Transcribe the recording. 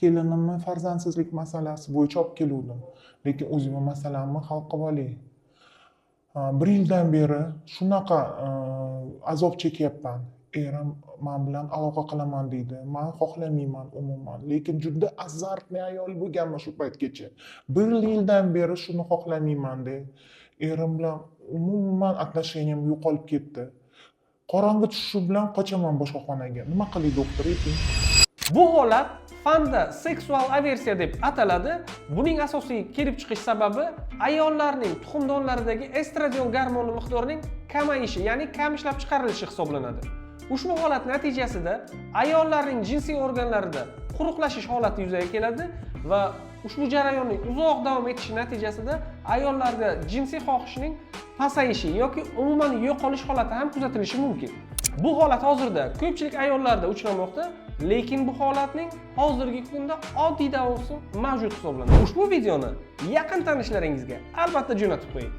Kelinimni farzandsizlik masalasi bo'yicha olib keluvdim. Lekin o'zimni masalamni hal qilib olay. 1 yildan beri shunaqa azob chekyapman. Erim men bilan aloqa qilaman deydi. Men xohlamayman umuman. Lekin juda azartli ayol bo'lganman shu paytgacha. 1 yildan beri shuni xohlamayman de. Erim bilan umuman отношениям yo'qolib ketdi. Qorong'i tushishi bilan qochaman boshqa xonaga. Nima qilay doktor, ayting? Bu holat fanda seksual aversiya deb ataladi. Buning asosiy kelib chiqish sababi ayollarning tuxumdonlaridagi estradiol gormoni miqdorining kamayishi, ya'ni kam ishlab chiqarilishi hisoblanadi. Ushbu holat natijasida ayollarning jinsiy organlarida quruqlashish holati yuzaga keladi va ushbu jarayonning uzoq davom etishi natijasida ayollarda jinsiy xohishning pasayishi yoki umuman yo'qolish holati ham kuzatilishi mumkin. Bu holat hozirda ko'pchilik ayollarda uchramoqda, lekin bu holatning hozirgi kunda oddiy davosi mavjud hisoblanadi. Ushbu videoni yaqin tanishlaringizga albatta jo'natib qo'ying.